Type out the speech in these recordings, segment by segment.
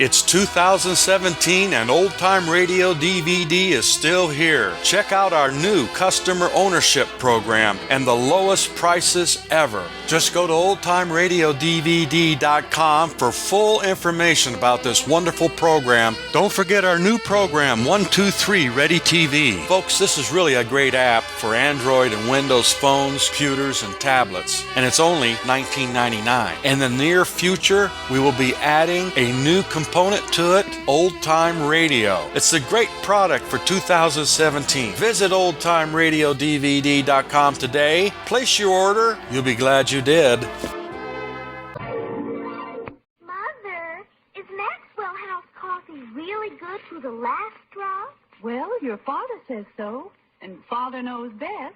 It's 2017 and Old Time Radio DVD is still here. Check out our new customer ownership program and the lowest prices ever. Just go to oldtimeradiodvd.com for full information about this wonderful program. Don't forget our new program, 123 Ready TV. Folks, this is really a great app for Android and Windows phones, computers, and tablets. And it's only $19.99. In the near future, we will be adding a new component to it, Old Time Radio. It's a great product for 2017. Visit oldtimeradiodvd.com today. Place your order. You'll be glad you did. Mother, is Maxwell House coffee really good to the last drop? Well, your father says so, and Father knows best.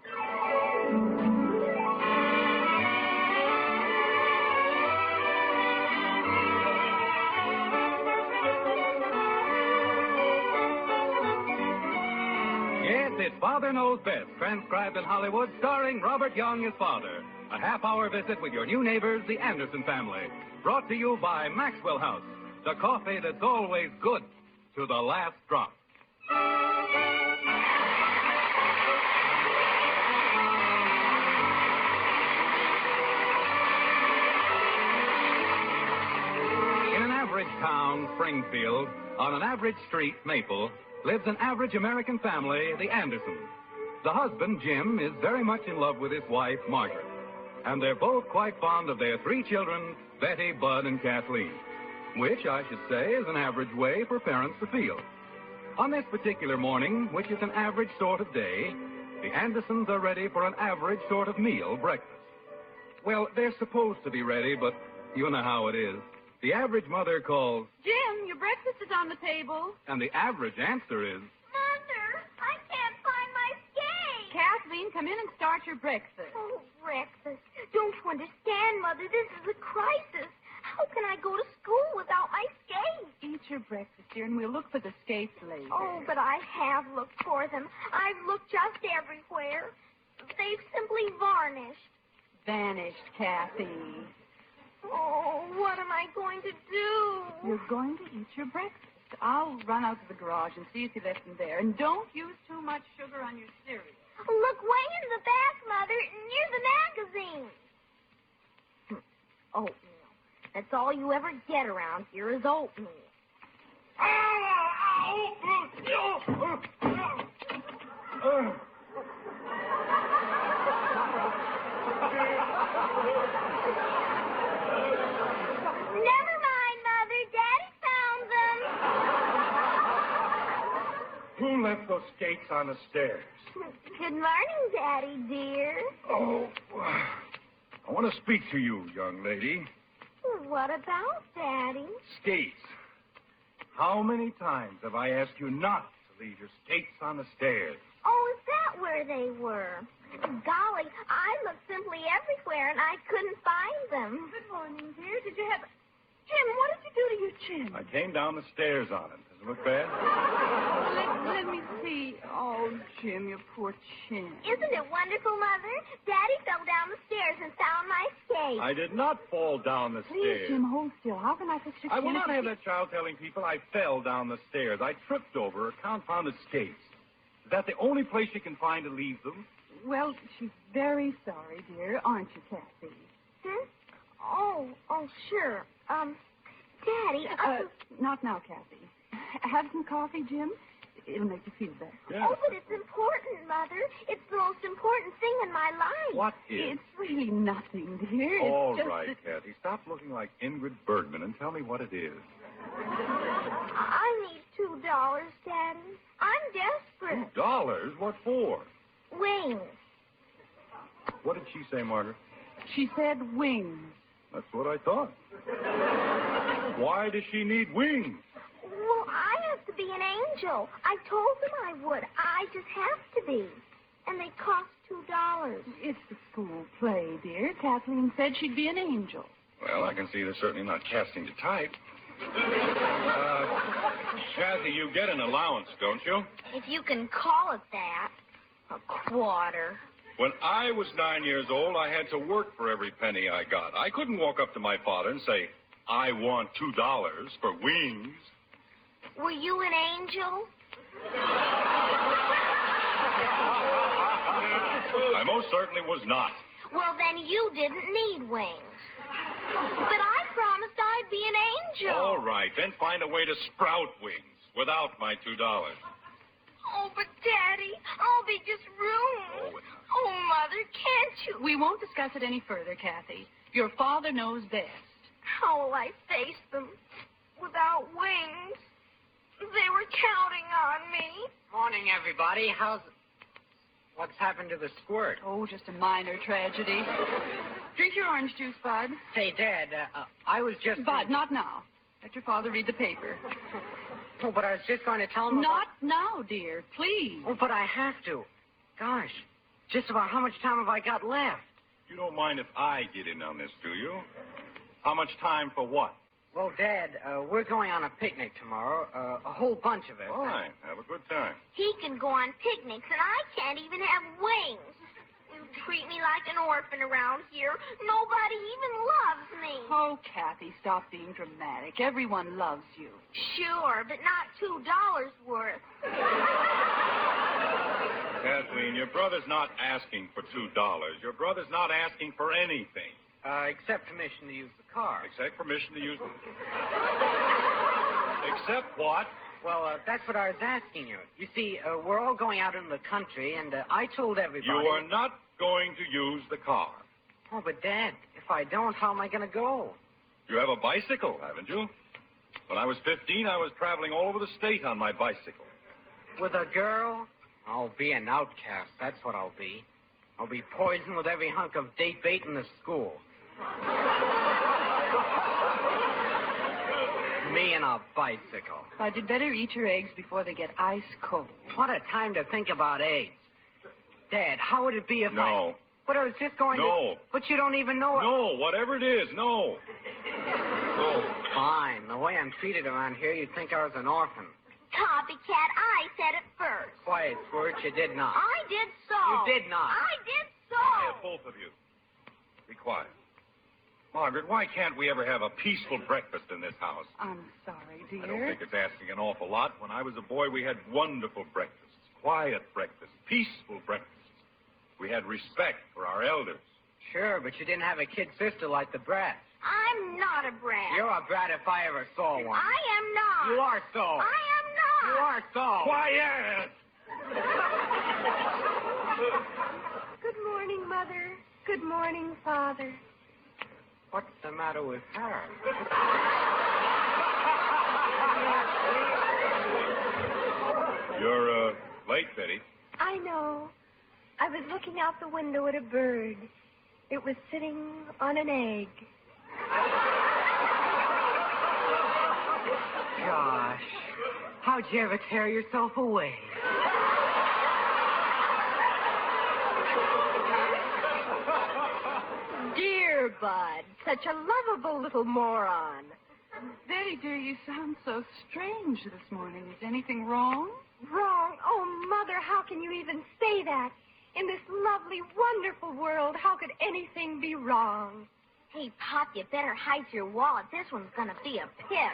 It's Father Knows Best, transcribed in Hollywood, starring Robert Young as Father. A half-hour visit with your new neighbors, the Anderson family. Brought to you by Maxwell House, the coffee that's always good to the last drop. In an average town, Springfield, on an average street, Maple, lives an average American family, the Andersons. The husband, Jim, is very much in love with his wife, Margaret. And they're both quite fond of their three children, Betty, Bud, and Kathleen, which I should say is an average way for parents to feel. On this particular morning, which is an average sort of day, the Andersons are ready for an average sort of meal, breakfast. Well, they're supposed to be ready, but you know how it is. The average mother calls, Jim, your breakfast is on the table. and the average answer is, Mother, I can't find my skate. Kathleen, come in and start your breakfast. Oh, breakfast. Don't you understand, Mother? This is a crisis. How can I go to school without my skates? Eat your breakfast, dear, and we'll look for the skates later. Oh, but I have looked for them. I've looked just everywhere. They've simply varnished. Vanished, Kathy. Oh, what am I going to do? You're going to eat your breakfast. I'll run out to the garage and see if you left them there. And don't use too much sugar on your cereal. Look way in the back, Mother, near the magazine. Oatmeal. That's all you ever get around here is oatmeal. Never mind, Mother. Daddy found them. Who left those skates on the stairs? Good morning, Daddy, dear. Oh, I want to speak to you, young lady. What about, Daddy? Skates. How many times have I asked you not to leave your skates on the stairs? Oh, is that where they were? Golly, I looked simply everywhere, and I couldn't find them. Good morning, dear. Did you have... Jim, what did you do to your chin? I came down the stairs on it. Does it look bad? Let me see. Oh, Jim, your poor chin. Isn't it wonderful, Mother? Daddy fell down the stairs and found my skate. I did not fall down the Please, stairs. Jim, hold still. How can I fix your I chin? will not have that child telling people I fell down the stairs. I tripped over her confounded skates. Is that the only place you can find to leave them? Well, she's very sorry, dear, aren't you, Kathy? Hmm? Oh, sure. Daddy, Not now, Kathy. Have some coffee, Jim. It'll make you feel better. Yeah. Oh, but it's important, Mother. It's the most important thing in my life. What is? It's really nothing, dear. All It's just right, that- Kathy. Stop looking like Ingrid Bergman and tell me what it is. I need $2, Daddy. I'm desperate. $2? What for? Wings. What did she say, Margaret? She said wings. That's what I thought. Why does she need wings? Well, I have to be an angel. I told them I would. I just have to be. And they cost $2. It's the school play, dear. Kathleen said she'd be an angel. Well, I can see they're certainly not casting to type. Kathy, you get an allowance, don't you? If you can call it that. A quarter. When I was 9 years old, I had to work for every penny I got. I couldn't walk up to my father and say, I want $2 for wings. Were you an angel? I most certainly was not. Well, then you didn't need wings. But I promised I'd be an angel. All right, then find a way to sprout wings without my $2. Oh, but Daddy, I'll be just ruined. Oh, Mother, can't you? We won't discuss it any further, Kathy. Your father knows best. How will I face them without wings? They were counting on me. Morning, everybody. What's happened to the squirt? Oh, just a minor tragedy. Drink your orange juice, Bud. Say, Dad, I was just... Bud, not now. Let your father read the paper. Oh, but I was just going to tell him Not now, dear. Please. Oh, but I have to. Gosh, just about how much time have I got left? You don't mind if I get in on this, do you? How much time for what? Well, Dad, we're going on a picnic tomorrow. A whole bunch of it. Fine. Have a good time. He can go on picnics, and I can't even have wings. You treat me like an orphan around here. Nobody even loves me. Oh, Kathy, stop being dramatic. Everyone loves you. Sure, but not $2 worth. Kathleen, your brother's not asking for $2. Your brother's not asking for anything. Except permission to use the car. Except permission to use the... Except what? Well, that's what I was asking you. You see, we're all going out in the country, and I told everybody... You are not going to use the car. Oh, but Dad, if I don't, how am I going to go? You have a bicycle, haven't you? When I was 15, I was traveling all over the state on my bicycle. With a girl? I'll be an outcast. That's what I'll be. I'll be poisoned with every hunk of date bait in the school. Me and a bicycle. Bud, you'd better eat your eggs before they get ice cold. What a time to think about eggs. Dad, how would it be if No. But I was just going to... No. But you don't even know... No, whatever it is, no. No. Fine. The way I'm treated around here, you'd think I was an orphan. Copycat, I said it first. Quiet, Squirt, you did not. I did so. You did not. I did so. Quiet, both of you. Be quiet. Margaret, why can't we ever have a peaceful breakfast in this house? I'm sorry, dear. I don't think it's asking an awful lot. When I was a boy, we had wonderful breakfasts. Quiet breakfasts. Peaceful breakfasts. We had respect for our elders. Sure, but you didn't have a kid sister like the brat. I'm not a brat. You're a brat if I ever saw one. I am not. You are so. I am not. You are so. Quiet! Good morning, Mother. Good morning, Father. What's the matter with her? You're, late, Betty. I know. I was looking out the window at a bird. It was sitting on an egg. Gosh, how'd you ever tear yourself away? Dear Bud, such a lovable little moron. Betty, dear, you sound so strange this morning. Is anything wrong? Wrong? Oh, Mother, how can you even say that? In this lovely, wonderful world, how could anything be wrong? Hey, Pop, you better hide your wallet. This one's gonna be a pip.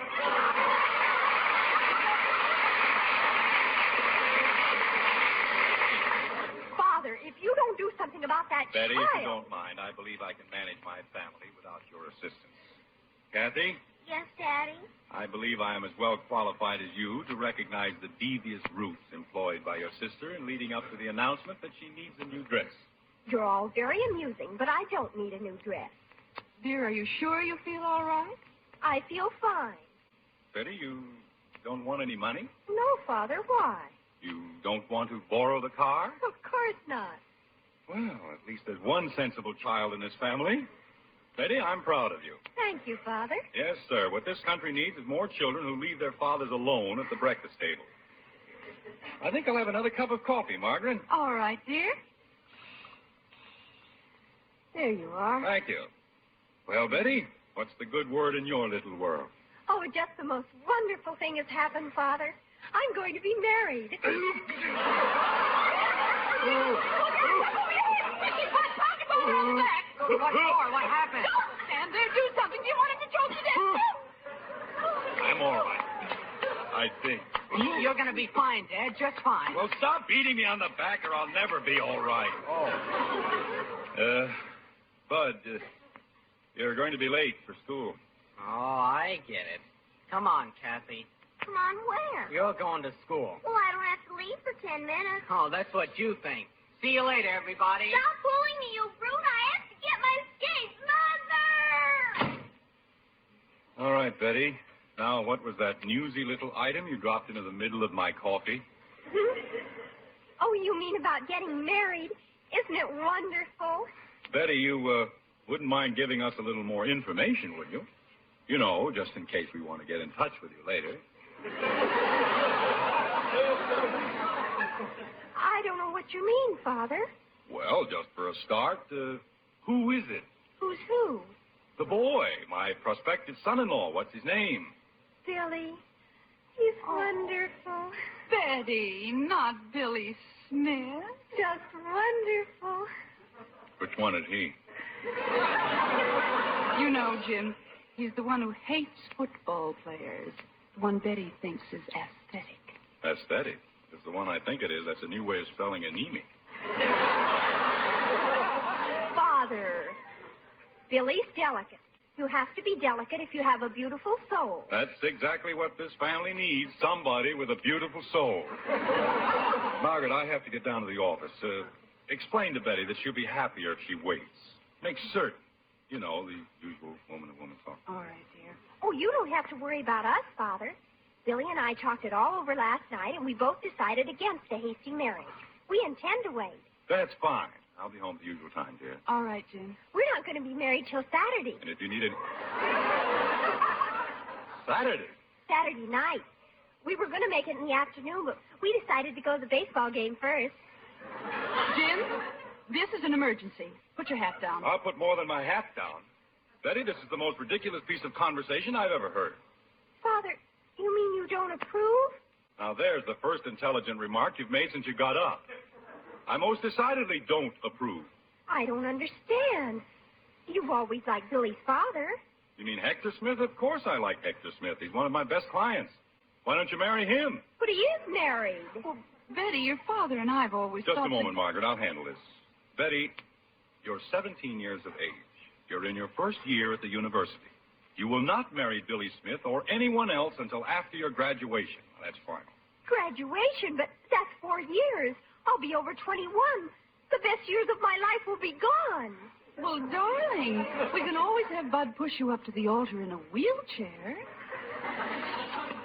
Father, if you don't do something about that Betty, child... if you don't mind, I believe I can manage my family without your assistance. Kathy, Yes, Daddy? I believe I am as well qualified as you to recognize the devious routes employed by your sister in leading up to the announcement that she needs a new dress. You're all very amusing, but I don't need a new dress. Dear, are you sure you feel all right? I feel fine. Betty, you don't want any money? No, Father, why? You don't want to borrow the car? Of course not. Well, at least there's one sensible child in this family. Betty, I'm proud of you. Thank you, Father. Yes, sir. What this country needs is more children who leave their fathers alone at the breakfast table. I think I'll have another cup of coffee, Margaret. All right, dear. There you are. Thank you. Well, Betty, what's the good word in your little world? Oh, just the most wonderful thing has happened, Father. I'm going to be married. What for? What happened? Don't stand there. Do something. Do you want him to choke to death? I'm all right. I think. You're going to be fine, Dad. Just fine. Well, stop beating me on the back or I'll never be all right. Oh. Bud, you're going to be late for school. Oh, I get it. Come on, Kathy. Come on, where? You're going to school. Well, I don't have to leave for 10 minutes. Oh, that's what you think. See you later, everybody. Stop pulling me, you brute. I have to get my skates. Mother! All right, Betty. Now, what was that newsy little item you dropped into the middle of my coffee? Oh, you mean about getting married? Isn't it wonderful? Betty, you wouldn't mind giving us a little more information, would you? You know, just in case we want to get in touch with you later. I don't know what you mean, Father. Well, just for a start, who is it? Who's who? The boy, my prospective son-in-law. What's his name? Billy. He's wonderful. Betty, not Billy Smith. Just wonderful. Which one is he? You know, Jim, he's the one who hates football players. The one Betty thinks is aesthetic. Aesthetic. It's the one I think it is. That's a new way of spelling anemic. Father. Billy's delicate. You have to be delicate if you have a beautiful soul. That's exactly what this family needs. Somebody with a beautiful soul. Margaret, I have to get down to the office. Explain to Betty that she'll be happier if she waits. Make certain. You know, the usual woman-to-woman talk. All right, dear. Oh, you don't have to worry about us, Father. Billy and I talked it all over last night, and we both decided against a hasty marriage. We intend to wait. That's fine. I'll be home at the usual time, dear. All right, Jim. We're not going to be married till Saturday. And if you need any... Saturday? Saturday night. We were going to make it in the afternoon, but we decided to go to the baseball game first. Jim, this is an emergency. Put your hat down. I'll put more than my hat down. Betty, this is the most ridiculous piece of conversation I've ever heard. Father, you mean you don't approve? Now, there's the first intelligent remark you've made since you got up. I most decidedly don't approve. I don't understand. You've always liked Billy's father. You mean Hector Smith? Of course I like Hector Smith. He's one of my best clients. Why don't you marry him? But he is married. Well, Betty, your father and I have always Just thought a moment, Margaret. I'll handle this. Betty, you're 17 years of age. You're in your first year at the university. You will not marry Billy Smith or anyone else until after your graduation. That's final. Graduation? But that's 4 years. I'll be over 21. The best years of my life will be gone. Well, darling, we can always have Bud push you up to the altar in a wheelchair.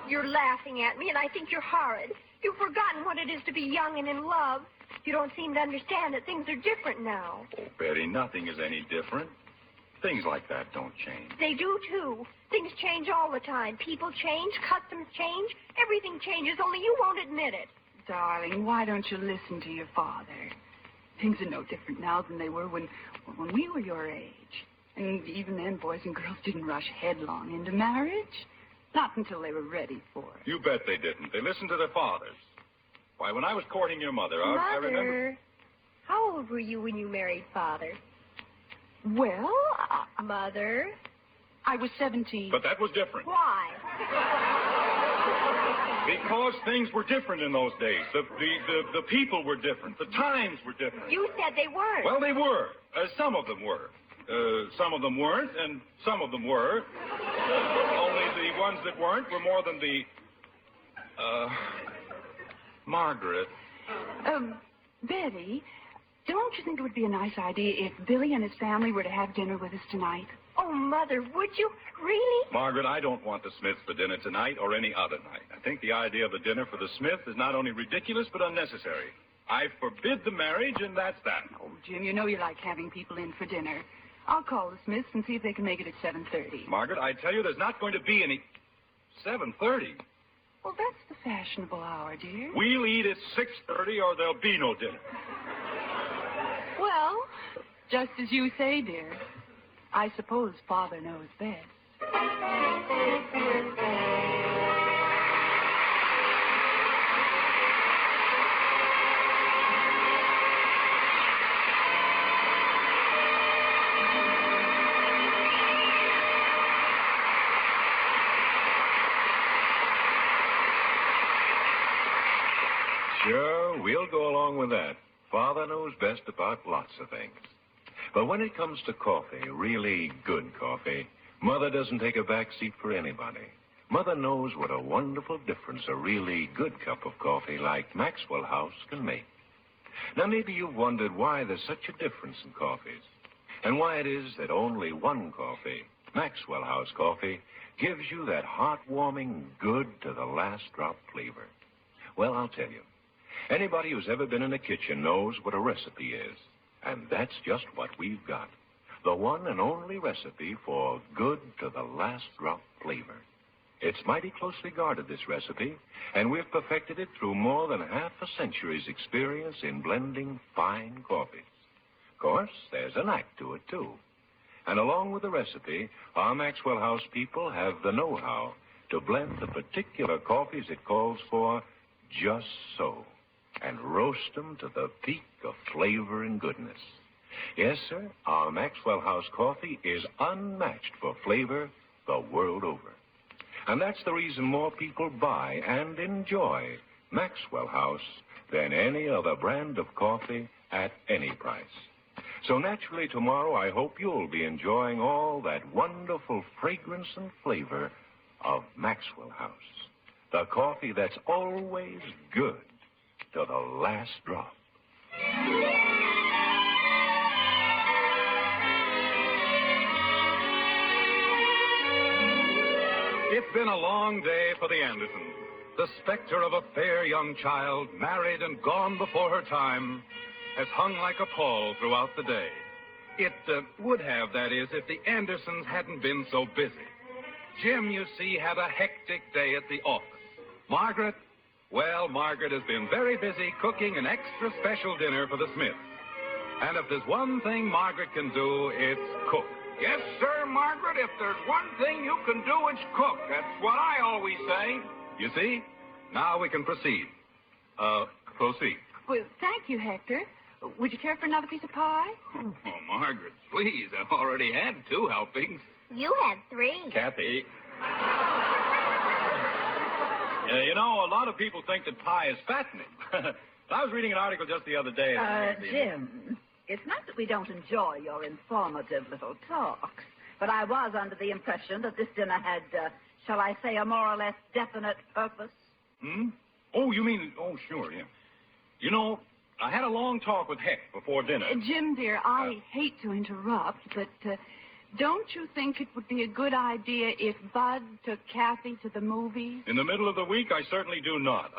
You're laughing at me, and I think you're horrid. You've forgotten what it is to be young and in love. You don't seem to understand that things are different now. Oh, Betty, nothing is any different. Things like that don't change. They do, too. Things change all the time. People change, customs change, everything changes, only you won't admit it. Darling, why don't you listen to your father? Things are no different now than they were when we were your age. And even then, boys and girls didn't rush headlong into marriage. Not until they were ready for it. You bet they didn't. They listened to their fathers. Why, when I was courting your mother, I remember... Mother, how old were you when you married Father? Well, Mother? I was 17. But that was different. Why? Because things were different in those days. The people were different. The times were different. You said they weren't. Well, they were. Some of them were. Some of them weren't, and some of them were. Only the ones that weren't were more than the... Margaret. Betty, don't you think it would be a nice idea if Billy and his family were to have dinner with us tonight? Oh, Mother, would you? Really? Margaret, I don't want the Smiths for dinner tonight or any other night. I think the idea of a dinner for the Smiths is not only ridiculous, but unnecessary. I forbid the marriage, and that's that. Oh, Jim, you know you like having people in for dinner. I'll call the Smiths and see if they can make it at 7:30. Margaret, I tell you, there's not going to be any... 7:30? Well, that's the fashionable hour, dear. We'll eat at 6:30 or there'll be no dinner. Well, just as you say, dear. I suppose Father knows best. Sure, we'll go along with that. Father knows best about lots of things. But when it comes to coffee, really good coffee, Mother doesn't take a back seat for anybody. Mother knows what a wonderful difference a really good cup of coffee like Maxwell House can make. Now, maybe you've wondered why there's such a difference in coffees, and why it is that only one coffee, Maxwell House coffee, gives you that heartwarming, good-to-the-last-drop flavor. Well, I'll tell you. Anybody who's ever been in a kitchen knows what a recipe is, and that's just what we've got. The one and only recipe for good-to-the-last-drop flavor. It's mighty closely guarded, this recipe, and we've perfected it through more than half a century's experience in blending fine coffees. Of course, there's an act to it, too. And along with the recipe, our Maxwell House people have the know-how to blend the particular coffees it calls for just so, and roast them to the peak of flavor and goodness. Yes, sir, our Maxwell House coffee is unmatched for flavor the world over. And that's the reason more people buy and enjoy Maxwell House than any other brand of coffee at any price. So naturally, tomorrow, I hope you'll be enjoying all that wonderful fragrance and flavor of Maxwell House. The coffee that's always good to the last drop. It's been a long day for the Andersons. The specter of a fair young child, married and gone before her time, has hung like a pall throughout the day. It would have, that is, if the Andersons hadn't been so busy. Jim, you see, had a hectic day at the office. Margaret has been very busy cooking an extra special dinner for the Smiths. And if there's one thing Margaret can do, it's cook. Yes, sir, Margaret. If there's one thing you can do, it's cook. That's what I always say. You see? Now we can proceed. Proceed. Well, thank you, Hector. Would you care for another piece of pie? Oh, Margaret, please. I've already had 2 helpings. You had 3. Kathy. You know, a lot of people think that pie is fattening. I was reading an article just the other day. Jim, it's not that we don't enjoy your informative little talks, but I was under the impression that this dinner had, shall I say, a more or less definite purpose. Oh, you mean, sure, yeah. You know, I had a long talk with Heck before dinner. Jim, dear, I hate to interrupt, but don't you think it would be a good idea if Bud took Kathy to the movies? In the middle of the week, I certainly do not.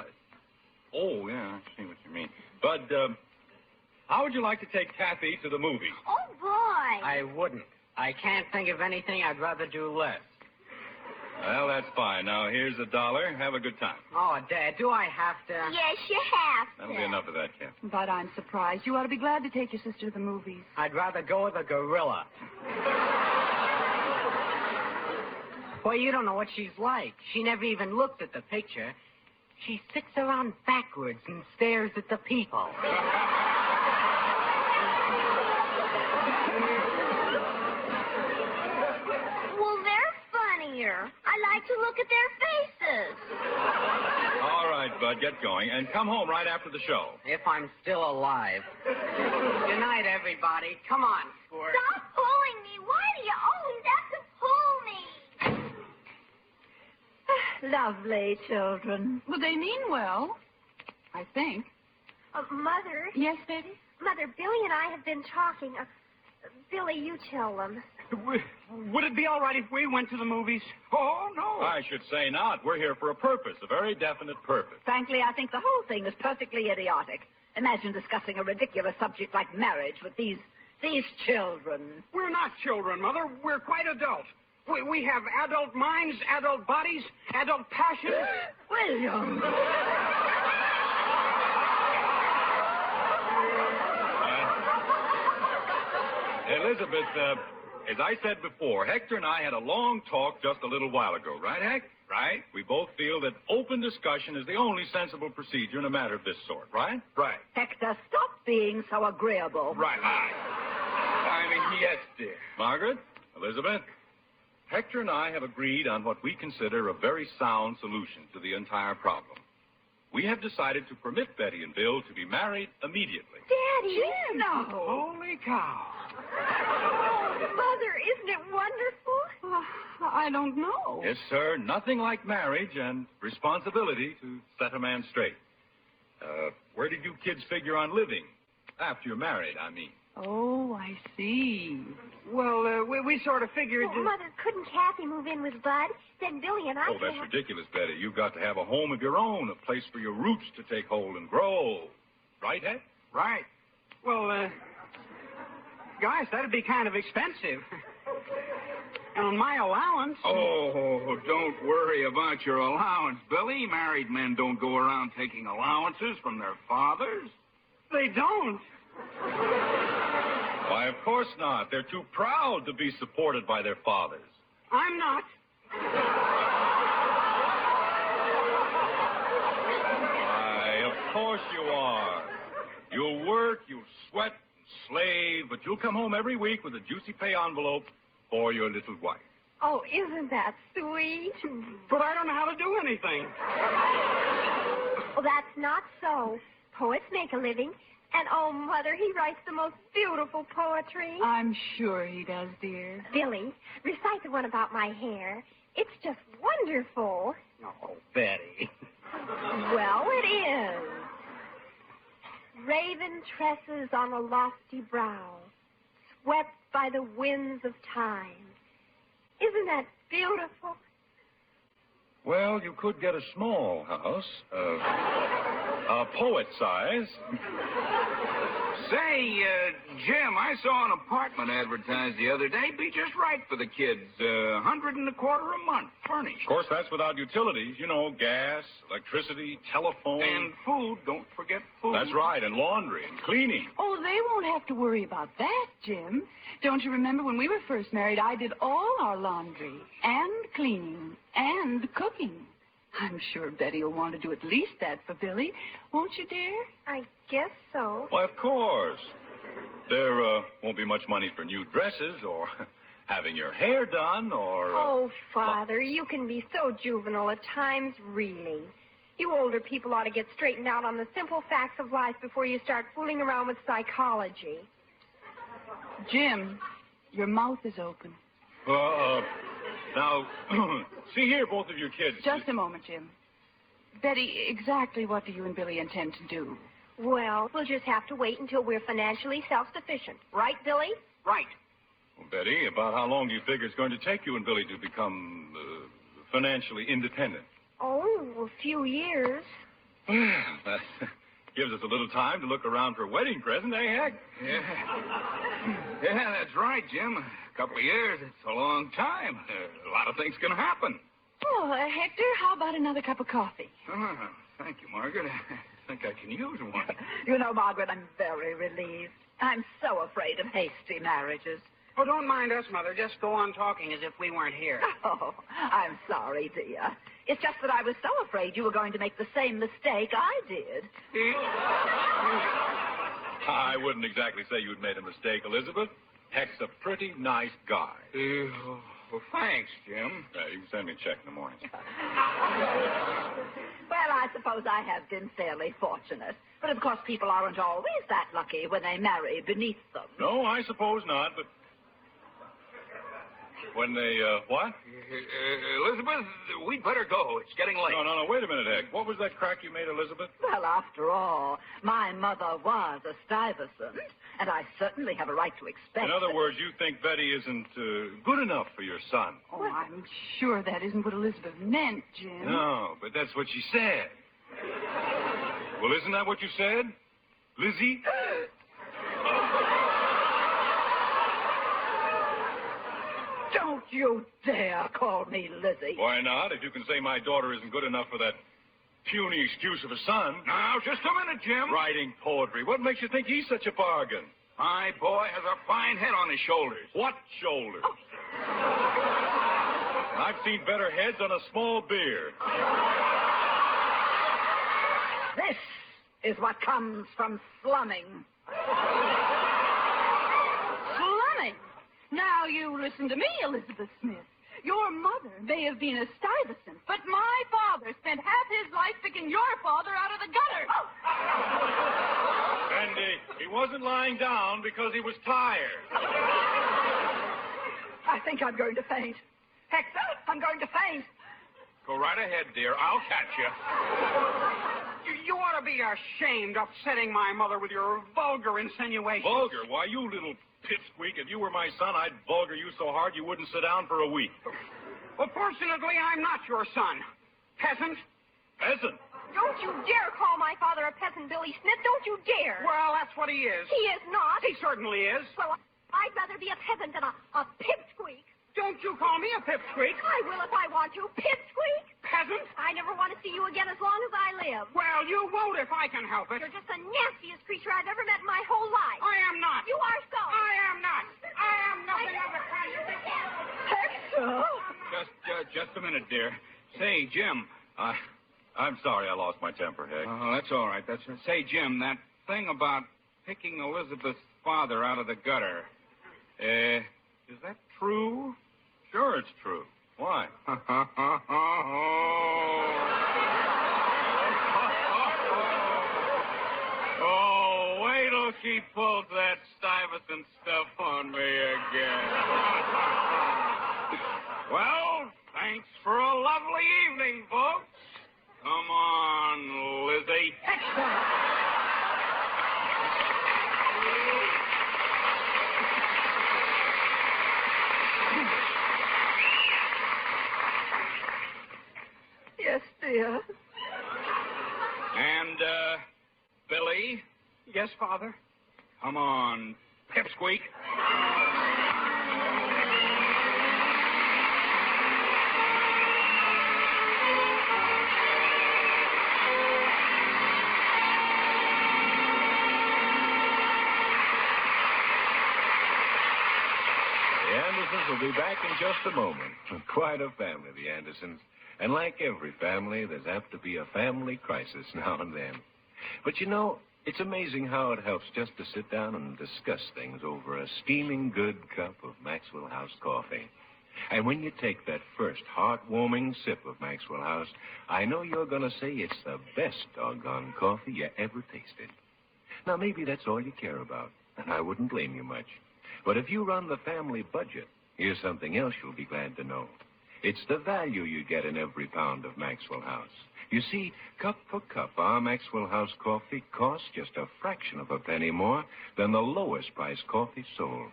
Oh, yeah, I see what you mean. Bud, how would you like to take Kathy to the movies? Oh, boy. I wouldn't. I can't think of anything I'd rather do less. Well, that's fine. Now, here's $1. Have a good time. Oh, Dad, do I have to? Yes, you have to. That'll be enough of that, Kathy. But I'm surprised. You ought to be glad to take your sister to the movies. I'd rather go with a gorilla. Boy, you don't know what she's like. She never even looked at the picture. She sits around backwards and stares at the people. Well, they're funnier. I like to look at their faces. All right, Bud, get going. And come home right after the show. If I'm still alive. Good night, everybody. Come on, Squirt. Stop pulling me. Why do you always have to pull me? Lovely children. Well, they mean well, I think. Mother. Yes, baby? Mother, Billy and I have been talking. Billy, you tell them. Would it be all right if we went to the movies? Oh, no. I should say not. We're here for a purpose, a very definite purpose. Frankly, I think the whole thing is perfectly idiotic. Imagine discussing a ridiculous subject like marriage with these children. We're not children, Mother. We're quite adult. We have adult minds, adult bodies, adult passions. William! Elizabeth, as I said before, Hector and I had a long talk just a little while ago, right, Heck? Right? We both feel that open discussion is the only sensible procedure in a matter of this sort, right? Right. Hector, stop being so agreeable. Right. I mean, yes, dear. Margaret, Elizabeth, Hector and I have agreed on what we consider a very sound solution to the entire problem. we have decided to permit Betty and Bill to be married immediately. Daddy! Jim! No. Holy cow. Oh, Mother, isn't it wonderful? I don't know. Yes, sir. Nothing like marriage and responsibility to set a man straight. Where did you kids figure on living? After you're married, I mean. Oh, I see. Well, we sort of figured... Oh, Mother, couldn't Kathy move in with Bud? Then Billy and I Oh, that's ridiculous, Betty. You've got to have a home of your own, a place for your roots to take hold and grow. Right, Ed? Right. Well, guys, that'd be kind of expensive. And on my allowance... Oh, don't worry about your allowance, Billy. Married men don't go around taking allowances from their fathers. They don't. Why, of course not. They're too proud to be supported by their fathers. I'm not. Why, of course you are. You'll work, you'll sweat, and slave, but you'll come home every week with a juicy pay envelope for your little wife. Oh, isn't that sweet? But I don't know how to do anything. Well, that's not so. Poets make a living. And, oh, Mother, he writes the most beautiful poetry. I'm sure he does, dear. Billy, recite the one about my hair. It's just wonderful. Oh, Betty. Well, it is. Raven tresses on a lofty brow, swept by the winds of time. Isn't that beautiful? Well, you could get a small house, poet size. Say, Jim, I saw an apartment advertised the other day. Be just right for the kids. $125 a month, furnished. Of course, that's without utilities. You know, gas, electricity, telephone. And food. Don't forget food. That's right, and laundry and cleaning. Oh, they won't have to worry about that, Jim. Don't you remember when we were first married, I did all our laundry and cleaning and cooking. I'm sure Betty will want to do at least that for Billy. Won't you, dear? I guess so. Why, of course. There won't be much money for new dresses or having your hair done or... Oh, Father, you can be so juvenile at times, really. You older people ought to get straightened out on the simple facts of life before you start fooling around with psychology. Jim, your mouth is open. Now, see here, both of you kids. Just a moment, Jim. Betty, exactly what do you and Billy intend to do? Well, we'll just have to wait until we're financially self-sufficient. Right, Billy? Right. Well, Betty, about how long do you figure it's going to take you and Billy to become financially independent? Oh, a few years. That gives us a little time to look around for a wedding present, eh, Heck? Yeah, that's right, Jim. A couple of years, it's a long time. A lot of things can happen. Oh, Hector, how about another cup of coffee? Oh, thank you, Margaret. I think I can use one. You know, Margaret, I'm very relieved. I'm so afraid of hasty marriages. Oh, don't mind us, Mother. Just go on talking as if we weren't here. Oh, I'm sorry, dear. It's just that I was so afraid you were going to make the same mistake I did. I wouldn't exactly say you'd made a mistake, Elizabeth. Heck's a pretty nice guy. Well, thanks, Jim. You can send me a check in the morning. Well, I suppose I have been fairly fortunate. But, of course, people aren't always that lucky when they marry beneath them. No, I suppose not, but... When they, what? Elizabeth, we'd better go. It's getting late. No, wait a minute, Heck. What was that crack you made, Elizabeth? Well, after all, my mother was a Stuyvesant, and I certainly have a right to expect... In other words, you think Betty isn't good enough for your son. Oh, I'm sure that isn't what Elizabeth meant, Jim. No, but that's what she said. Well, isn't that what you said, Lizzie? Don't you dare call me Lizzie. Why not? If you can say my daughter isn't good enough for that puny excuse of a son. Now, just a minute, Jim. Writing poetry. What makes you think he's such a bargain? My boy has a fine head on his shoulders. What shoulders? Oh. I've seen better heads on a small beer. This is what comes from slumming. Slumming? Now you listen to me, Elizabeth Smith. Your mother may have been a Stuyvesant, but my father spent half his life picking your father out of wasn't lying down because he was tired. I think I'm going to faint. Hector, I'm going to faint. Go right ahead, dear. I'll catch you. You ought to be ashamed upsetting my mother with your vulgar insinuations. Vulgar? Why, you little pipsqueak. If you were my son, I'd vulgar you so hard you wouldn't sit down for a week. Well, fortunately, I'm not your son. Peasant. Peasant? Don't you dare call my father a peasant, Billy Smith. Don't you dare. Well, that's what he is. He is not. He certainly is. Well, I'd rather be a peasant than a pipsqueak. Don't you call me a pipsqueak. I will if I want to. Pipsqueak? Peasant. I never want to see you again as long as I live. Well, you won't if I can help it. You're just the nastiest creature I've ever met in my whole life. I am not. You are so. I am not. I am nothing of the kind you think. Hector! Just a minute, dear. Say, Jim. I'm sorry I lost my temper, Hank. Oh, that's all right. Say, Jim, that thing about picking Elizabeth's father out of the gutter, is that true? Sure it's true. Why? Oh, wait till she pulls that Stuyvesant stuff on me again. Well, thanks for a lovely evening, folks. Come on, Lizzie. Yes, dear. And, Billy, Yes, Father. come on, pipsqueak. The Andersons will be back in just a moment. Quite a family, the Andersons. And like every family, there's apt to be a family crisis now and then. But you know, it's amazing how it helps just to sit down and discuss things over a steaming good cup of Maxwell House coffee. And when you take that first heartwarming sip of Maxwell House, I know you're going to say it's the best doggone coffee you ever tasted. Now, maybe that's all you care about, and I wouldn't blame you much. But if you run the family budget, here's something else you'll be glad to know. It's the value you get in every pound of Maxwell House. You see, cup for cup, our Maxwell House coffee costs just a fraction of a penny more than the lowest price coffee sold.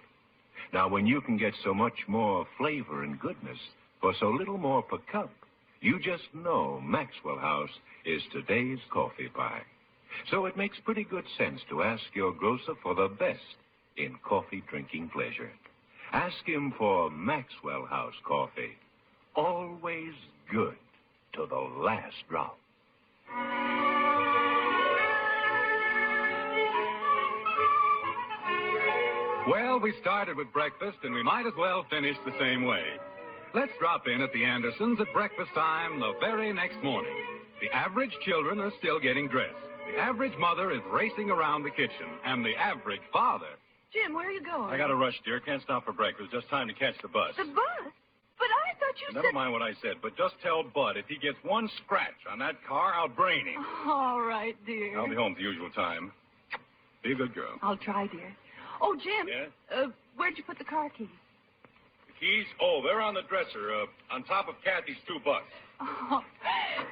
Now, when you can get so much more flavor and goodness for so little more per cup, you just know Maxwell House is today's coffee pie. So it makes pretty good sense to ask your grocer for the best in coffee drinking pleasure. Ask him for Maxwell House coffee. Always good to the last drop. Well, we started with breakfast, and we might as well finish the same way. Let's drop in at the Andersons at breakfast time the very next morning. The average children are still getting dressed. The average mother is racing around the kitchen, and the average father... Jim, where are you going? I got to rush, dear. Can't stop for breakfast. Just time to catch the bus. The bus? But I thought you Never said... mind what I said, but just tell Bud if he gets one scratch on that car, I'll brain him. All right, dear. I'll be home at the usual time. Be a good girl. I'll try, dear. Oh, Jim. Yeah? Where'd you put the car keys? The keys? Oh, they're on the dresser, on top of Kathy's 2 bucks. Oh,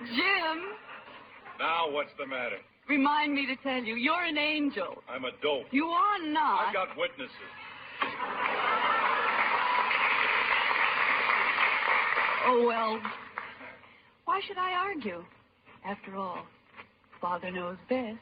Jim. Now, what's the matter? Remind me to tell you, you're an angel. I'm a dope. You are not. I've got witnesses. Oh, well, why should I argue? After all, Father knows best.